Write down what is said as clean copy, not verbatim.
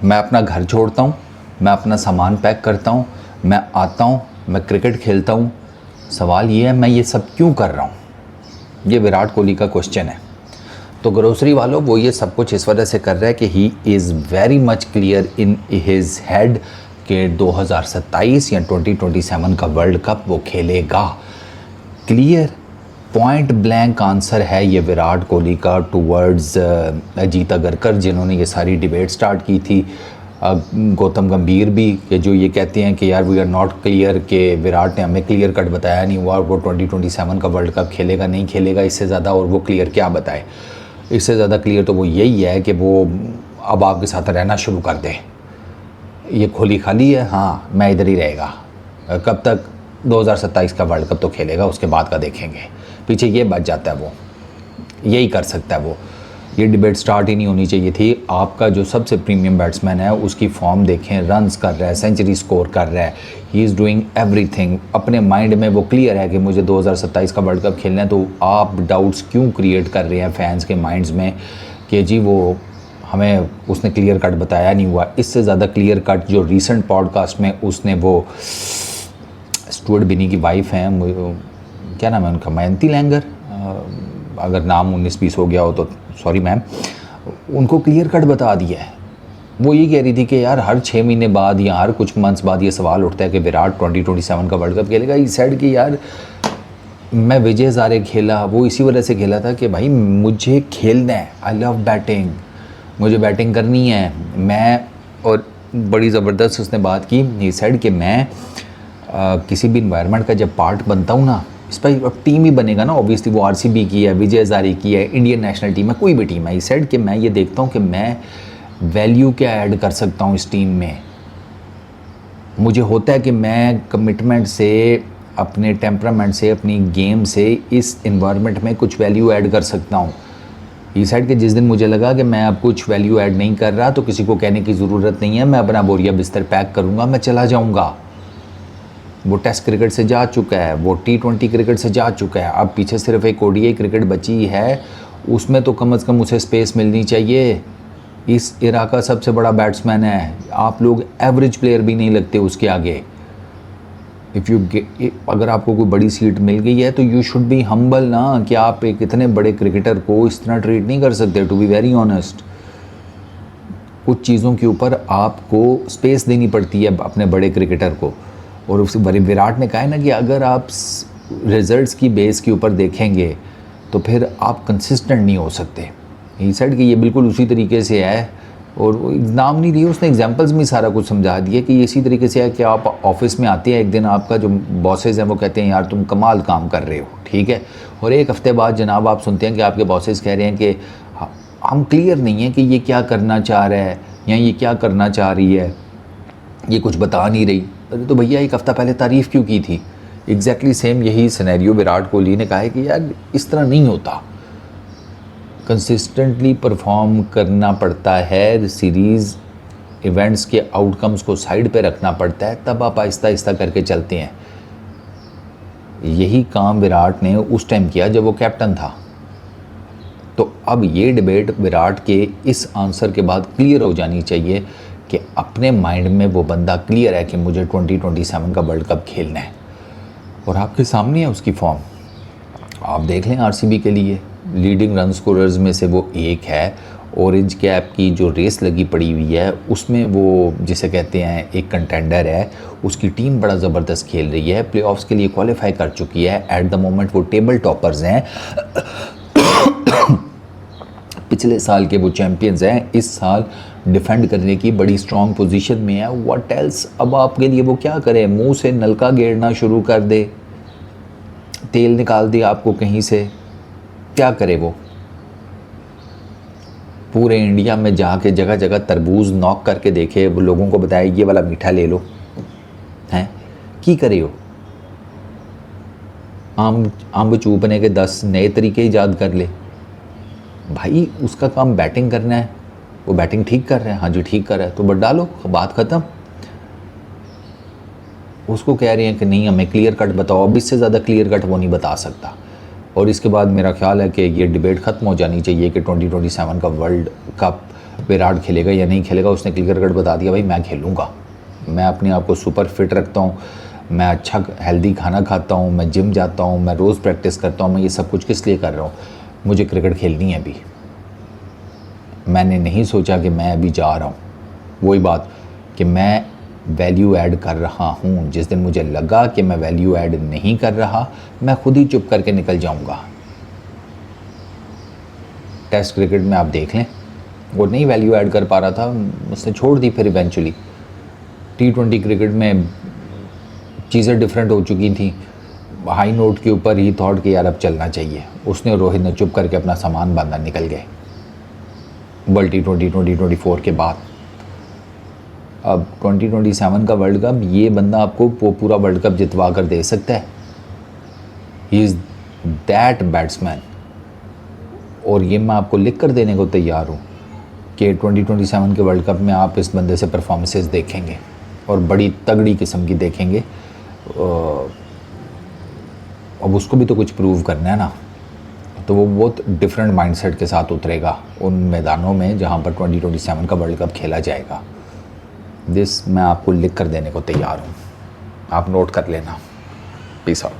मैं अपना घर छोड़ता हूँ, मैं अपना सामान पैक करता हूँ, मैं आता हूँ, मैं क्रिकेट खेलता हूँ। सवाल ये है मैं ये सब क्यों कर रहा हूँ? ये विराट कोहली का क्वेश्चन है। तो ग्रोसरी वालों, वो ये सब कुछ इस वजह से कर रहा है कि he is very much clear in his head कि 2027 या 2027 का वर्ल्ड कप वो खेलेगा। क्लियर पॉइंट ब्लैंक आंसर है ये विराट कोहली का टूवर्ड्स अजीत अगरकर, जिन्होंने ये सारी डिबेट स्टार्ट की थी। गौतम गंभीर भी, कि जो ये कहते हैं कि यार वी आर नॉट क्लियर, कि विराट ने हमें क्लियर कट बताया नहीं हुआ, वो 2027 का वर्ल्ड कप खेलेगा नहीं खेलेगा, इससे ज़्यादा और वो क्लियर क्या बताए? इससे ज़्यादा क्लियर तो वो यही है कि वो अब आपके साथ रहना शुरू कर दे। ये खोली खाली है, हाँ मैं इधर ही रहेगा। कब तक? 2027 का वर्ल्ड कप तो खेलेगा, उसके बाद का देखेंगे। पीछे ये बच जाता है, वो यही कर सकता है। वो ये डिबेट स्टार्ट ही नहीं होनी चाहिए थी। आपका जो सबसे प्रीमियम बैट्समैन है उसकी फॉर्म देखें, रन्स कर रहा है, सेंचुरी स्कोर कर रहा है, ही इज़ डूइंग एवरीथिंग। अपने माइंड में वो क्लियर है कि मुझे 2027 का वर्ल्ड कप खेलना है। तो आप डाउट्स क्यों क्रिएट कर रहे हैं फैंस के माइंड्स में कि जी वो हमें उसने क्लियर कट बताया नहीं हुआ? इससे ज़्यादा क्लियर कट जो रीसेंट पॉडकास्ट में उसने वो स्टुअर्ट बिनी की वाइफ हैं, क्या नाम है उनका, मयंती लैंगर, अगर नाम 19-20 हो गया हो तो सॉरी मैम, उनको क्लियर कट बता दिया है। वो ये कह रही थी कि यार हर 6 महीने बाद या हर कुछ मंथ्स बाद ये सवाल उठता है कि विराट 2027 का वर्ल्ड कप खेलेगा। ये सेड कि यार मैं विजय हज़ारे खेला, वो इसी वजह से खेला था कि भाई मुझे खेलना है, आई लव बैटिंग, मुझे बैटिंग करनी है मैं। और बड़ी ज़बरदस्त उसने बात की, ये सेड कि मैं किसी भी इन्वायरमेंट का जब पार्ट बनता हूँ ना, इस पर अब टीम ही बनेगा ना, ऑब्वियसली वो आरसीबी की है, विजय हज़ारे की है, इंडियन नेशनल टीम है, कोई भी टीम है। इस साइड कि मैं ये देखता हूँ कि मैं वैल्यू क्या ऐड कर सकता हूँ इस टीम में। मुझे होता है कि मैं कमिटमेंट से, अपने टेम्परामेंट से, अपनी गेम से इस इन्वायरमेंट में कुछ वैल्यू ऐड कर सकता हूँ। इस साइड के जिस दिन मुझे लगा कि मैं अब कुछ वैल्यू ऐड नहीं कर रहा तो किसी को कहने की ज़रूरत नहीं है, मैं अपना बोरिया बिस्तर पैक करूँगा, मैं चला जाऊँगा। वो टेस्ट क्रिकेट से जा चुका है, वो T20 क्रिकेट से जा चुका है, अब पीछे सिर्फ एक ODI क्रिकेट बची है, उसमें तो कम से कम उसे स्पेस मिलनी चाहिए। इस इरा का सबसे बड़ा बैट्समैन है, आप लोग एवरेज प्लेयर भी नहीं लगते उसके आगे। अगर आपको कोई बड़ी सीट मिल गई है तो यू शुड बी हम्बल ना, कि आप एक इतने बड़े क्रिकेटर को इस तरह ट्रीट नहीं कर सकते। टू बी वेरी ऑनेस्ट, कुछ चीज़ों के ऊपर आपको स्पेस देनी पड़ती है अपने बड़े क्रिकेटर को। और उस विराट ने कहा है ना कि अगर आप रिजल्ट्स की बेस के ऊपर देखेंगे तो फिर आप कंसिस्टेंट नहीं हो सकते। ही सेड कि ये बिल्कुल उसी तरीके से है, और नाम नहीं दिए उसने, एग्जांपल्स में सारा कुछ समझा दिया कि इसी तरीके से है कि आप ऑफिस में आते हैं, एक दिन आपका जो बॉसेस हैं वो कहते हैं यार तुम कमाल काम कर रहे हो, ठीक है, और एक हफ्ते बाद जनाब आप सुनते हैं कि आपके बॉसेस कह रहे हैं कि हम क्लियर नहीं है कि ये क्या करना चाह रहा है या ये क्या करना चाह रही है, ये कुछ बता नहीं रही। अरे तो भैया एक हफ़्ता पहले तारीफ़ क्यों की थी? एग्जैक्टली सेम यही सिनेरियो विराट कोहली ने कहा है कि यार इस तरह नहीं होता, कंसिस्टेंटली परफॉर्म करना पड़ता है, सीरीज़ इवेंट्स के आउटकम्स को साइड पे रखना पड़ता है, तब आप आहिस्ता आहिस्ता करके चलते हैं। यही काम विराट ने उस टाइम किया जब वो कैप्टन था। तो अब ये डिबेट विराट के इस आंसर के बाद क्लियर हो जानी चाहिए कि अपने माइंड में वो बंदा क्लियर है कि मुझे 2027 का वर्ल्ड कप खेलना है। और आपके सामने है उसकी फॉर्म, आप देख लें। आरसीबी के लिए लीडिंग रन स्कोरर्स में से वो एक है। ऑरेंज कैप की जो रेस लगी पड़ी हुई है उसमें वो जिसे कहते हैं एक कंटेंडर है, उसकी टीम बड़ा ज़बरदस्त खेल रही है, प्लेऑफ्स के लिए क्वालिफाई कर चुकी है। एट द मोमेंट वो टेबल टॉपर्स हैं, पिछले साल के वो चैम्पियंस हैं, इस साल डिफेंड करने की बड़ी स्ट्रॉन्ग पोजीशन में है। What else? अब आपके लिए वो क्या करे? मुंह से नलका गेड़ना शुरू कर दे, तेल निकाल दे आपको कहीं से, क्या करे वो? पूरे इंडिया में जाके जगह जगह तरबूज नॉक करके देखे, वो लोगों को बताए ये वाला मीठा ले लो, हैं की करे हो? अम्ब चूपने के 10 नए तरीके ईजाद कर ले। भाई उसका काम बैटिंग करना है, वो बैटिंग ठीक कर रहा है, हाँ जी ठीक कर रहा है, तो बट डालो, बात ख़त्म। उसको कह रहे हैं कि नहीं हमें क्लियर कट बताओ, अब इससे ज़्यादा क्लियर कट वो नहीं बता सकता। और इसके बाद मेरा ख्याल है कि ये डिबेट ख़त्म हो जानी चाहिए कि 2027 का वर्ल्ड कप विराट खेलेगा या नहीं खेलेगा, उसने क्लियर कट बता दिया भाई मैं खेलूँगा। मैं अपने आप को सुपर फिट रखता हूँ, मैं अच्छा हेल्दी खाना खाता हूँ, मैं जिम जाता हूँ, मैं रोज़ प्रैक्टिस करता हूँ। मैं ये सब कुछ किस लिए कर रहा हूँ? मुझे क्रिकेट खेलनी है अभी। मैंने नहीं सोचा कि मैं अभी जा रहा हूँ। वही बात कि मैं वैल्यू ऐड कर रहा हूँ। जिस दिन मुझे लगा कि मैं वैल्यू ऐड नहीं कर रहा, मैं खुद ही चुप करके निकल जाऊँगा। टेस्ट क्रिकेट में आप देख लें, वो नहीं वैल्यू ऐड कर पा रहा था, उसने छोड़ दी फिर इवेंचुअली। T20 क्रिकेट में चीज़ें डिफरेंट हो चुकी थी। हाई नोट के ऊपर ही थॉट कि यार अब चलना चाहिए। उसने और रोहित ने चुप करके अपना सामान बांधा निकल गए वर्ल्ड T20 2024 के बाद। अब 2027 का वर्ल्ड कप ये बंदा आपको पूरा वर्ल्ड कप जितवा कर दे सकता है। He is that batsman. और ये मैं आपको लिख कर देने को तैयार हूँ कि 2027 के वर्ल्ड कप में आप इस बंदे से परफॉर्मेंसेस देखेंगे और बड़ी तगड़ी किस्म की देखेंगे। अब उसको भी तो कुछ प्रूव करना है ना, तो वो बहुत डिफरेंट माइंडसेट के साथ उतरेगा उन मैदानों में जहाँ पर 2027 का वर्ल्ड कप खेला जाएगा। दिस मैं आपको लिख कर देने को तैयार हूँ, आप नोट कर लेना। Peace out.